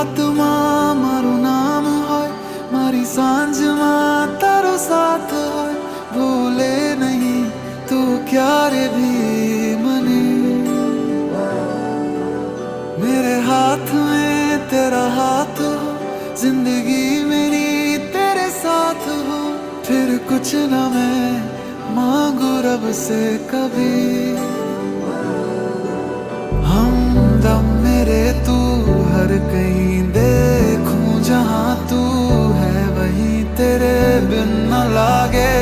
રાતમાં મારું નામ હોય, મારી સાંજમાં તારો સાથ હોય, ભૂલે નહીં તું ક્યારે भी મને। मेरे हाथ में तेरा हाथ हो, जिंदगी मेरी तेरे साथ हो, फिर कुछ न मैं मांगू रब से कभी। हमदम मेरे तू हर कहीं देखूं जहां तू है, वहीं तेरे बिन न लागे